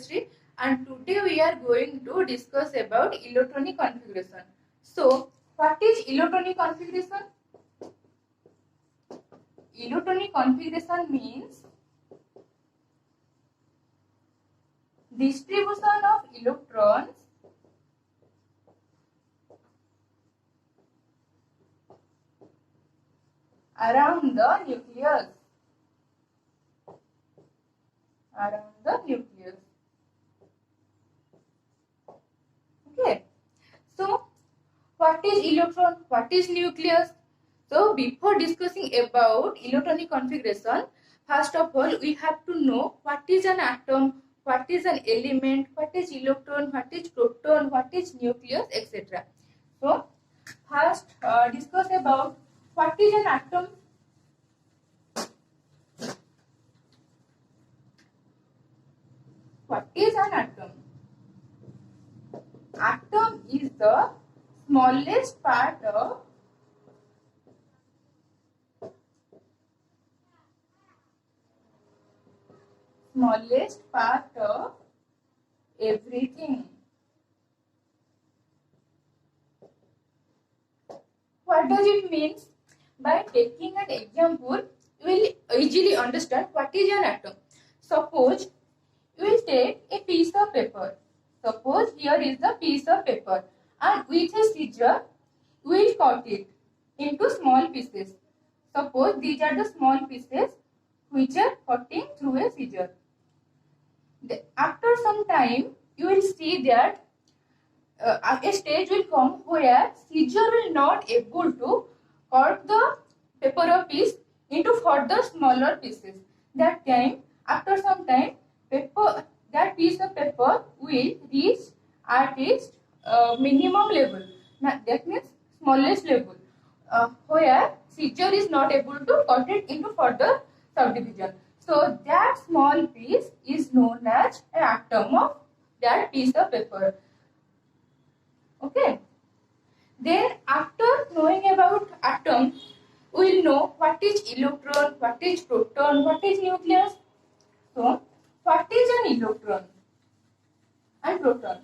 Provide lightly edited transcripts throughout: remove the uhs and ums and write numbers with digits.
Chemistry, and today we are going to discuss about electronic configuration. So, what is electronic configuration? Electronic configuration means distribution of electrons around the nucleus. Okay. So, what is electron? What is nucleus? So, before discussing about electronic configuration, first of all, we have to know what is an atom, what is an element, what is electron, what is proton, what is nucleus, etc. So, first discuss about what is an atom. What is an atom? Atom is the smallest part of everything. What does it mean? By taking an example, you will easily understand what is an atom. Suppose you will take a piece of paper. Suppose here is the piece of paper, and with a scissor you will cut it into small pieces. Suppose these are the small pieces which are cutting through a scissor. After some time, you will see that a stage will come where scissor will not able to cut the paper piece into further smaller pieces. That time, after some time, that piece of paper will reach at its minimum level. Now, that means smallest level, where scissor is not able to cut it into further subdivision. So that small piece is known as an atom of that piece of paper. Okay. Then after knowing about atom, we will know what is electron, what is proton, what is nucleus. So, what is an electron and proton?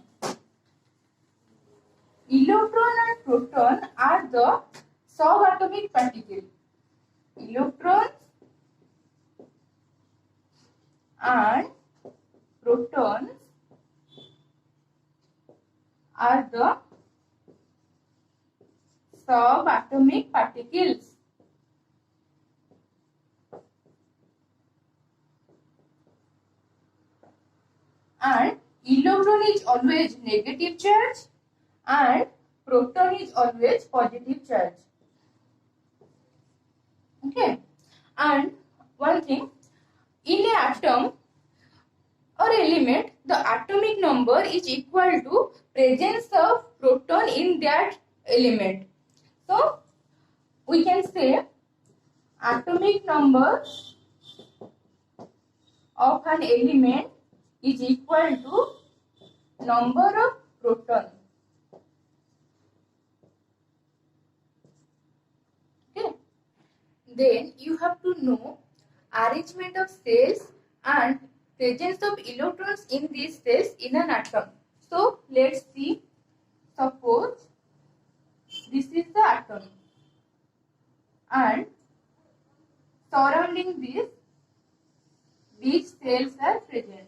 Electron and proton are the subatomic particles. Electrons and protons are the subatomic particles. And electron is always negative charge and proton is always positive charge. Okay. And one thing, in an atom or element, the atomic number is equal to presence of proton in that element. So, we can say atomic number of an element is equal to number of proton. Okay. Then you have to know arrangement of cells and presence of electrons in these cells in an atom. So let's see. Suppose this is the atom, and surrounding this, these cells are present.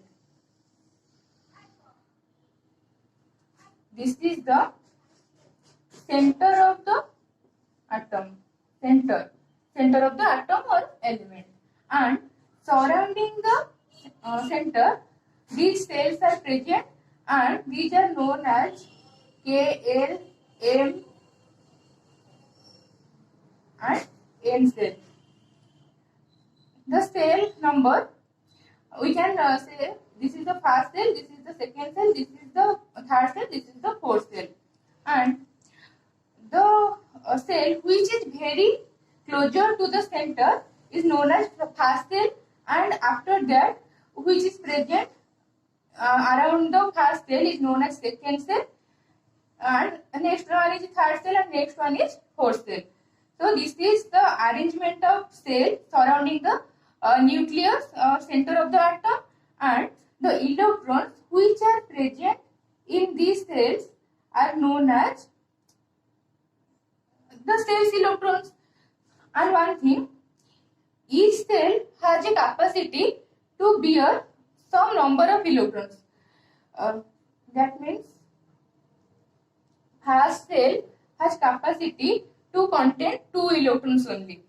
This is the center of the atom, center of the atom or element, and surrounding the center, these cells are present, and these are known as K, L, M and N cell. The cell number, we can say this is the first cell, this is the second cell, this is the third cell, this is the fourth cell. And the cell which is very closer to the center is known as the first cell, and after that which is present around the first cell is known as second cell, and next one is third cell, and next one is fourth cell. So this is the arrangement of cell surrounding the nucleus, center of the atom, and The electrons which are present in these cells are known as the cell's electrons. And one thing, each cell has a capacity to bear some number of electrons. That means first cell has capacity to contain 2 electrons only.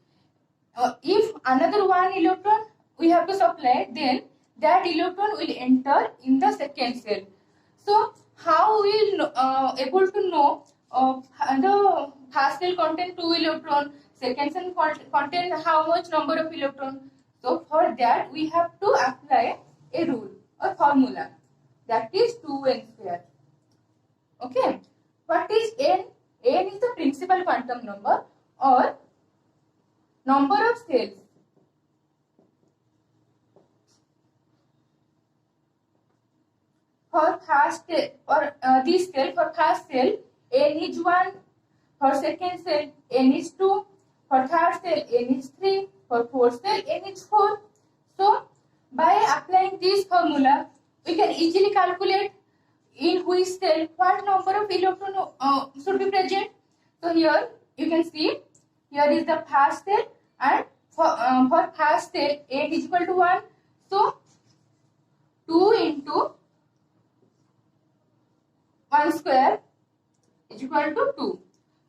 If another 1 electron we have to supply, then that electron will enter in the second cell. So how we will able to know the first cell contain 2 electron, second cell contain how much number of electron? So for that we have to apply a rule or formula, that is 2n square. Okay. What is n? N is the principal quantum number or number of cells. For first or this cell, for first cell n is 1, for second cell n is 2, for third cell n is 3, for fourth cell n is 4. So by applying this formula we can easily calculate in which cell what number of electrons should be present. So here you can see, here is the first cell, and for first cell n is equal to 1. So 2 into 1 square is equal to 2.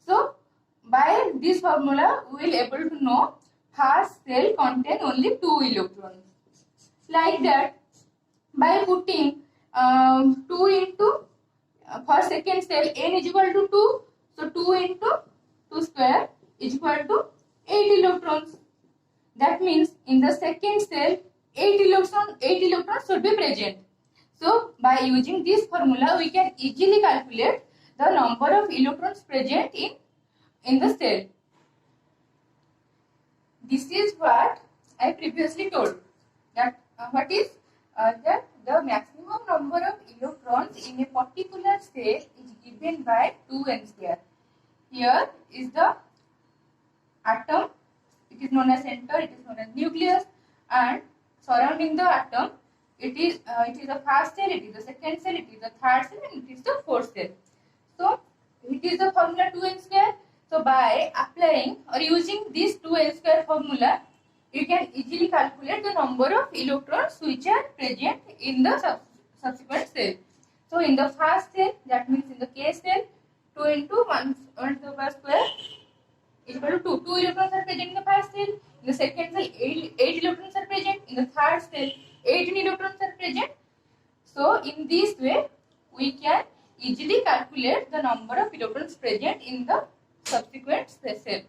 So by this formula we will able to know first cell contain only 2 electrons. Like that, by putting 2 into for second cell n is equal to 2, so 2 into 2 square is equal to 8 electrons. That means in the second cell 8 electrons should be present. So by using this formula we can easily calculate the number of electrons present in the cell. This is what I previously told, that what is that the maximum number of electrons in a particular cell is given by 2n square. Here is the atom, it is known as center, it is known as nucleus, and surrounding the atom it is the first cell, it is the second cell, it is the third cell, and it is the fourth cell. So it is the formula 2n square. So by applying or using this 2n square formula, you can easily calculate the number of electrons which are present in the subsequent cell. So in the first cell, that means in the K cell, 2 into 1 to the power square is equal to 2. 2 electrons are present in the first cell. In the second cell, 8 electrons are present. In the third cell, 18 electrons are present. So in this way, we can easily calculate the number of electrons present in the subsequent cell.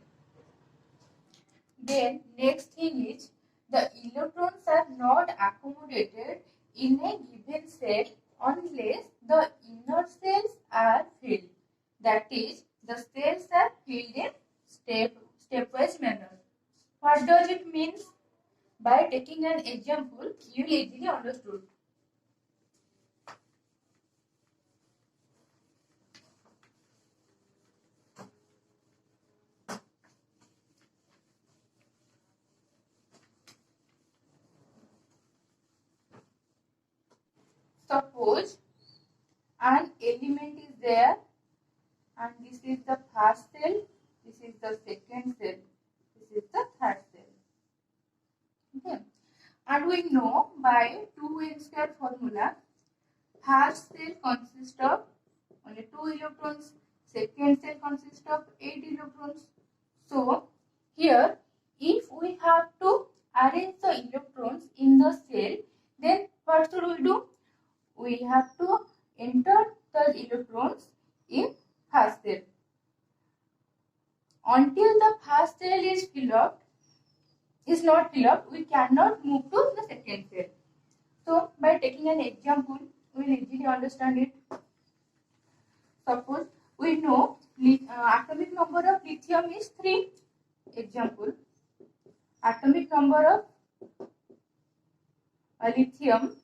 Then next thing is, the electrons are not accommodated in a given cell unless the inner cells are filled. That is, the cells are filled in stepwise manner. What does it mean? By taking an example, you will easily understood. Suppose an element is there, and this is the first cell, this is the second cell, this is the third cell. Okay, and we know by 2n square formula, first cell consists of only 2 electrons, second cell consists of 8 electrons. So here, if we have to arrange the electrons in the cell, then what should we do? We have to enter the electrons in first cell. Until the first cell is not filled up, we cannot move to the second cell. So by taking an example, we will easily understand it. Suppose we know atomic number of lithium is 3. Example, atomic number of lithium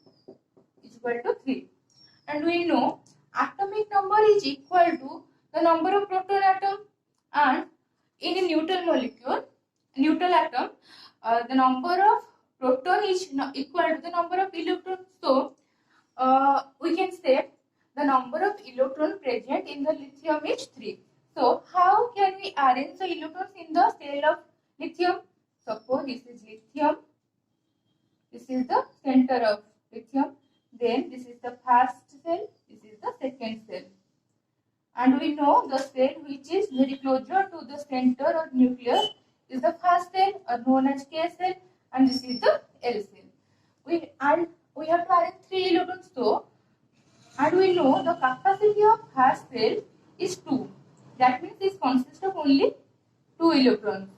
is equal to 3, and we know atomic number is equal to the number of proton atom, and in a neutral atom, the number of proton is equal to the number of electrons. So we can say the number of electrons present in the lithium is 3. So how can we arrange the electrons in the cell of lithium? Suppose this is lithium, this is the center of lithium, then this is the first cell, this is the second cell. And we know the cell which is very closer to the center or nucleus is the first cell, or known as K cell, and this is the L cell. We have to arrange 3 electrons, so, and we know the capacity of first cell is 2. That means it consists of only 2 electrons.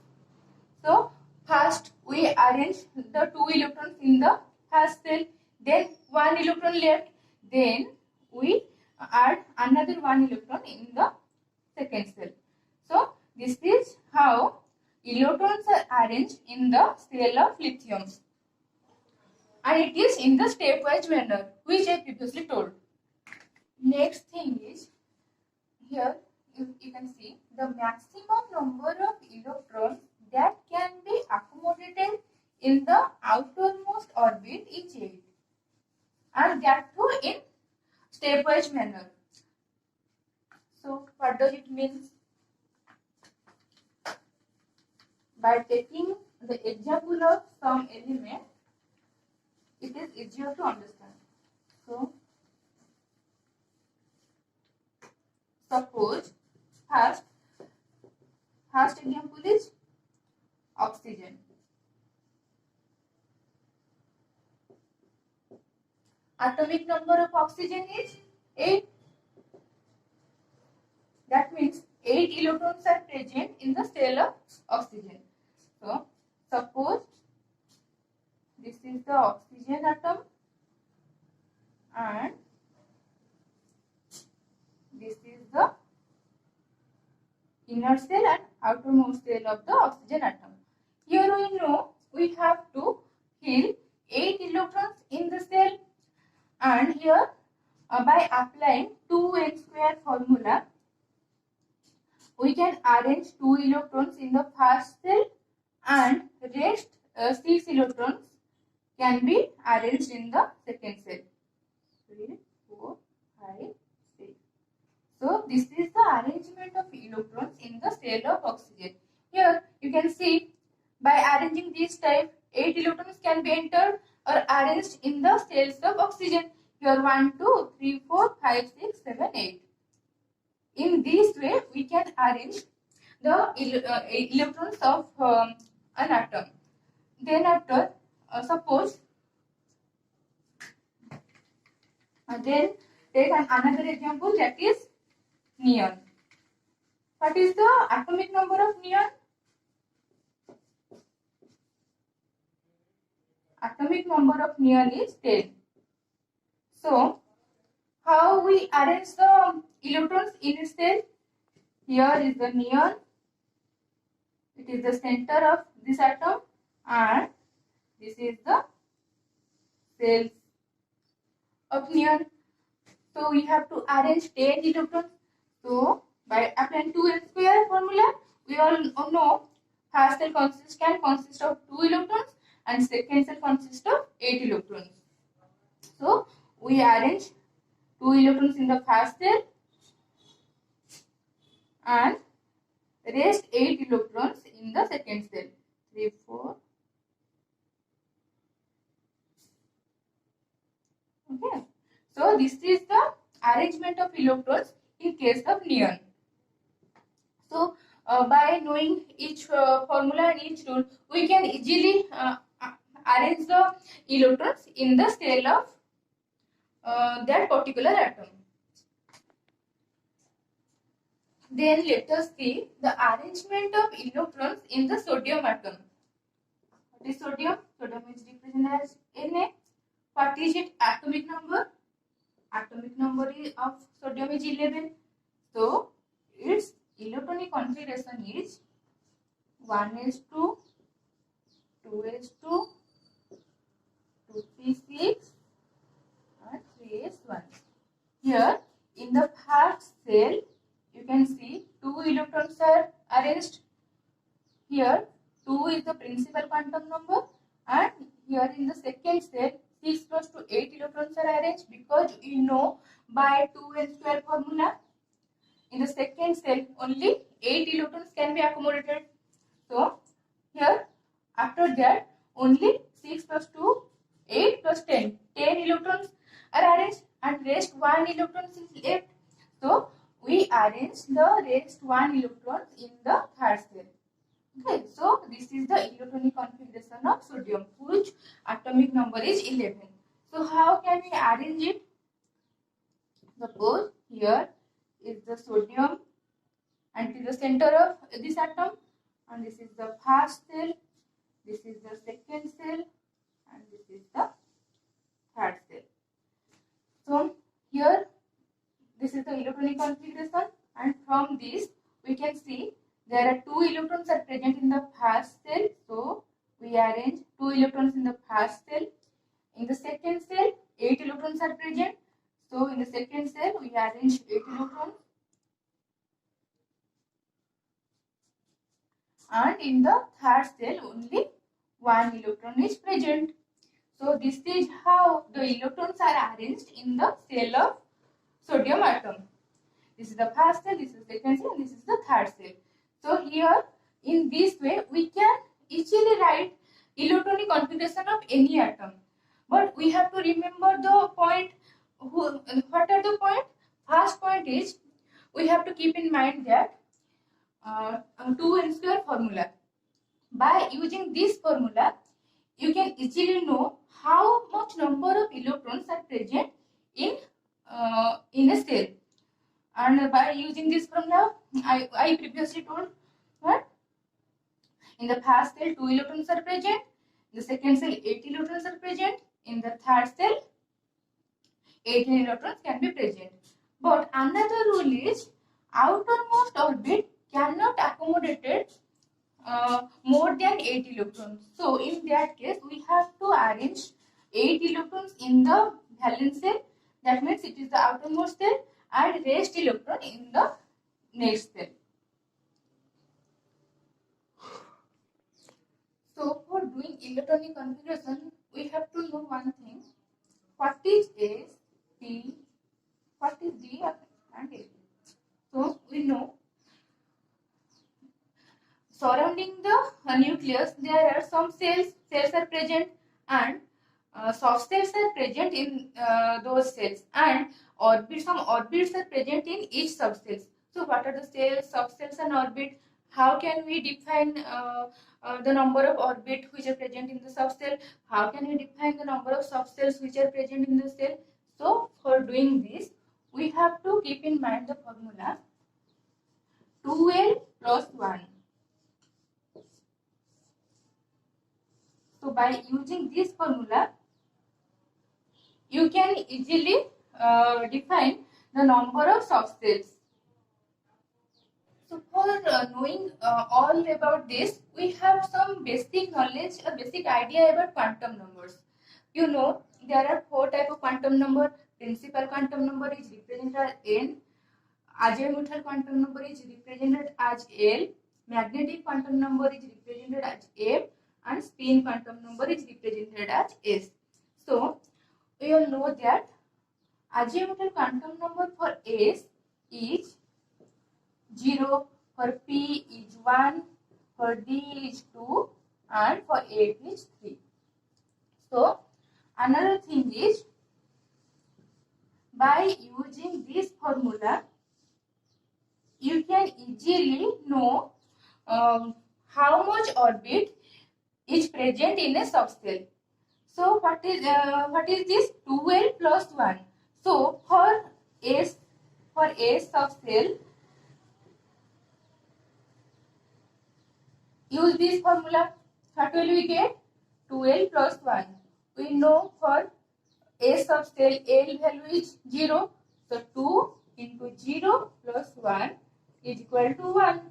So first we arrange the 2 electrons in the first cell, then 1 electron left, then we add another 1 electron in the second cell. So this is how electrons are arranged in the cell of lithium, and it is in the stepwise manner which I previously told. Next thing is, here you can see the maximum number of electrons that can be accommodated in the outermost orbit is 8, and that too in stepwise manner. So what does it mean? By taking the example of some element, it is easier to understand. So suppose first example is oxygen. Atomic number of oxygen is 8. That means 8 electrons are present in the cell of oxygen. So suppose this is the oxygen atom and this is the inner cell and outermost cell of the oxygen atom. Here we know we have to fill 8 electrons in the cell, and here by applying 2n square formula, we can arrange 2 electrons in the first cell and rest 6 electrons can be arranged in the second cell. 3, 4, 5, 6. So this is the arrangement of electrons in the cell of oxygen. Here you can see by arranging this type, 8 electrons can be entered or arranged in the cells of oxygen. Here 1, 2, 3, 4, 5, 6, 7, 8. In this way, we can arrange the electrons of an atom. Then after, suppose, then take another example, that is neon. What is the atomic number of neon? Atomic number of neon is 10. So, how we arrange the electrons in a cell? Here is the neon. It is the center of this atom, and this is the cells of neon. So we have to arrange 10 electrons. So by applying 2n square formula, we all know first cell can consist of 2 electrons and second cell consists of 8 electrons. So we arrange 2 electrons in the first cell and rest 8 electrons in the second cell. 3, 4. Okay. So this is the arrangement of electrons in case of neon. So by knowing each formula and each rule, we can easily arrange the electrons in the cell of that particular atom. Then let us see the arrangement of electrons in the sodium atom. What is sodium? Sodium is represented as Na. What is its atomic number? Atomic number of sodium is 11. So its electronic configuration is 1s2, 2s2, 2p6 and 3s1. Here in the first cell, you can see 2 electrons are arranged. Here 2 is the principal quantum number, and here in the second cell 6 plus to 8 electrons are arranged because we know by 2n square formula. In the second cell, only 8 electrons can be accommodated. So, here, after that, only 6 plus 2, 8 plus 10. 10 electrons are arranged and rest 1 electron is left. So, we arrange the rest 1 electrons in the third cell. Okay, so this is the electronic configuration of sodium, whose atomic number is 11. So, how can we arrange it? Suppose here is the sodium and it is the center of this atom, and this is the first cell, this is the second cell, and this is the third cell. So here this is the electronic configuration, and from this we can see there are 2 electrons are present in the first cell. So we arrange 2 electrons in the first cell. In the second cell 8 electrons are present. So in the second cell we arrange 8 electrons. And in the third cell only 1 electron is present. So this is how the electrons are arranged in the cell of sodium atom. This is the first cell, this is the second cell, and this is the third cell. So here in this way we can easily write electronic configuration of any atom. But we have to remember the point. What are the point? First point is we have to keep in mind that 2n square formula. By using this formula, you can easily know how much number of electrons are present in a cell. And by using this formula, I previously told what? In the first cell, 2 electrons are present. In the second cell, 8 electrons are present. In the third cell, 18 electrons can be present. But another rule is outermost orbit cannot accommodate more than 8 electrons. So in that case, we have to arrange 8 electrons in the valence cell. That means it is the outermost cell, and rest electron in the next cell. So for doing electronic configuration, we have to know one thing. What is S, P, what is D, and A. So we know surrounding the nucleus there are some cells are present, and soft cells are present in those cells, and some orbits are present in each subcells. So what are the cells, subcells, and orbit? How can we define the number of orbit which are present in the subcell? How can we define the number of subcells which are present in the cell? So for doing this, we have to keep in mind the formula 2L plus 1. So by using this formula, you can easily define the number of subcells. So for knowing all about this, we have some basic knowledge, a basic idea about quantum numbers. You know, there are 4 types of quantum number. Principal quantum number is represented as N. Azimuthal quantum number is represented as L. Magnetic quantum number is represented as M. And spin quantum number is represented as S. So, we all know that azimuthal quantum number for S is 0, for P is 1, for D is 2, and for A is 3. So, another thing is, by using this formula, you can easily know how much orbit is present in a subcell. So what is this? 2L plus 1. So for S subcell, use this formula. What will we get? 2L plus 1. We know for A subcell L value is 0. So 2 into 0 plus 1 is equal to 1.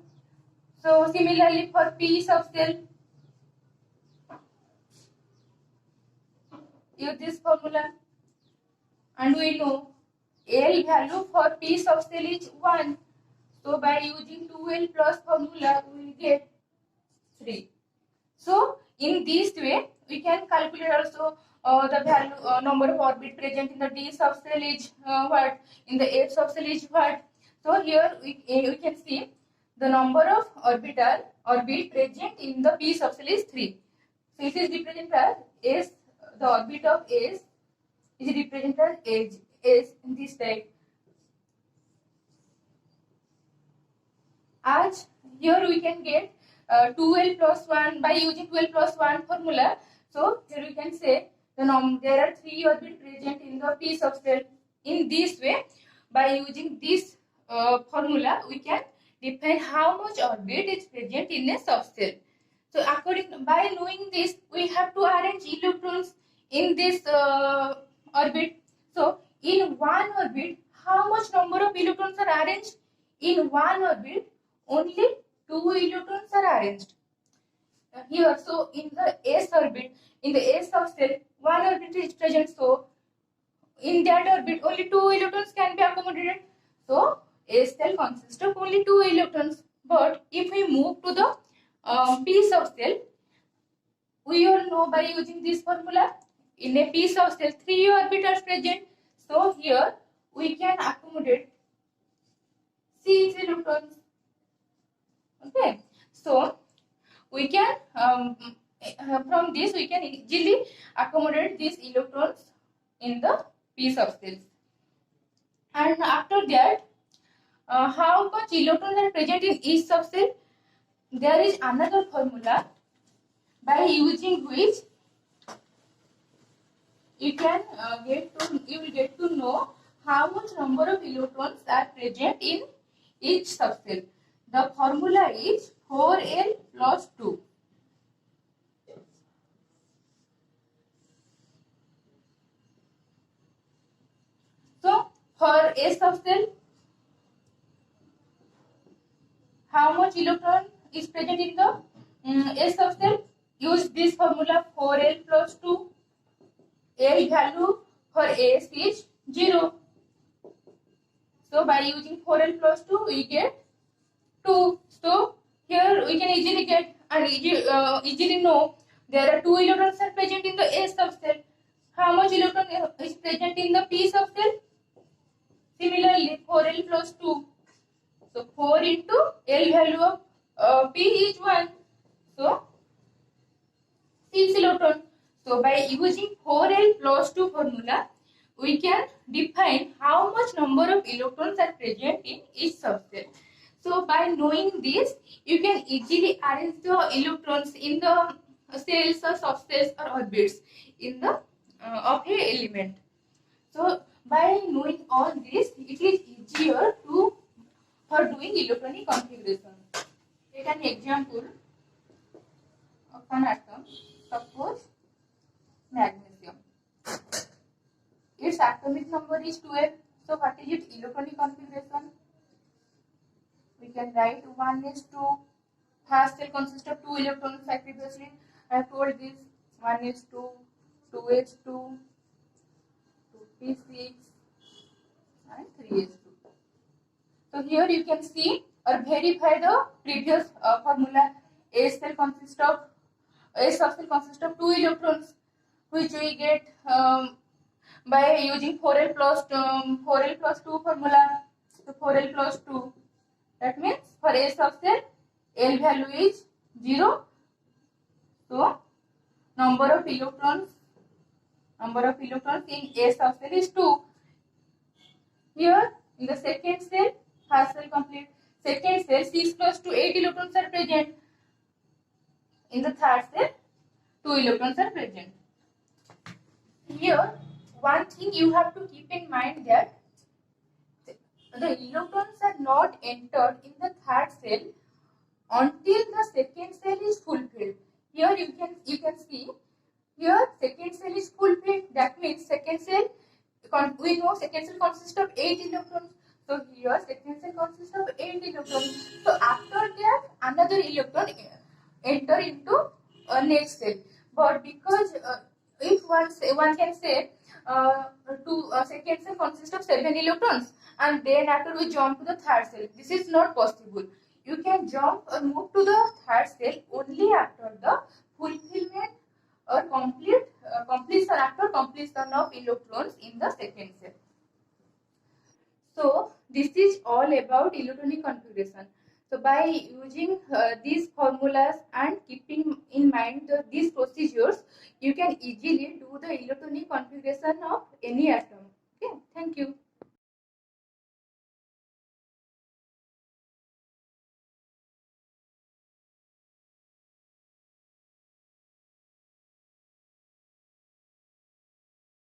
So similarly for P subcell, use this formula, and we know L value for P subcell is 1. So by using 2L plus formula, we will get 3. So in this way, we can calculate also the value number of orbit present in the d subcell is what, in the f subcell is what. So here we can see the number of orbit present in the p subcell is 3. So it is represented as s, the orbit of s is represented as s in this type. As here we can get 2l plus 1 by using 2l plus 1 formula. So here we can say there are 3 orbits present in the p subcell. In this way, by using this formula, we can define how much orbit is present in a subcell. So by knowing this, we have to arrange electrons in this orbit. So in one orbit, how much number of electrons are arranged? In one orbit, only 2 electrons are arranged. Here, so in the s orbit, in the s subcell, one orbit is present. So in that orbit, only 2 electrons can be accommodated. So s cell consists of only 2 electrons. But if we move to the p subcell, we all know by using this formula, in a p subcell 3 orbitals present. So here we can accommodate 6 electrons. Okay, so we can from this we can easily accommodate these electrons in the p subcells. And after that, how much electrons are present in each subcell? There is another formula by using which you will get to know how much number of electrons are present in each subcell. The formula is 4l plus 2. So for a subcell, how much electron is present in the a subcell? Use this formula 4l plus 2. L value for S is 0. So by using 4l plus 2, we get 2. So here we can easily get and easily know there are 2 electrons are present in the S subcell. How much electron is present in the P subcell? Similarly, 4l plus 2. So 4 into L value of P is 1. So 6 electrons. So by using 4l plus 2 formula, we can define how much number of electrons are present in each subcell. So by knowing this, you can easily arrange the electrons in the cells or subcells or orbits in the of a element. So by knowing all this, it is easier for doing electronic configuration. Take an example of an atom. Suppose magnesium. Its atomic number is 12. So what is its electronic configuration? We can write 1s2. First cell consists of 2 electrons. Like previously I have told this. 1s2, 2s2, 2p6 and 3s2. So here you can see or verify the previous formula. A subcell consists of 2 electrons, which we get by using 4l plus 2 formula. So 4l plus 2. That means for A subcell, L value is 0. So number of electrons in A subcell is 2. Here in the second cell, first cell complete. Second cell, 6 plus 2, 8 electrons are present. In the third cell, 2 electrons are present. Here, one thing you have to keep in mind that the electrons are not entered in the third cell until the second cell is fulfilled. Here you can see here second cell is fulfilled. That means second cell, we know second cell consists of 8 electrons. So here second cell consists of 8 electrons. So after that another electron enter into next cell. But because if one can say second cell consists of 7 electrons and then after we jump to the third cell, this is not possible. You can jump or move to the third cell only after the fulfillment or completion completion after completion of electrons in the second cell. So this is all about electronic configuration. So by using these formulas and keeping in mind these procedures, you can easily do the electronic configuration of any atom. Okay, thank you.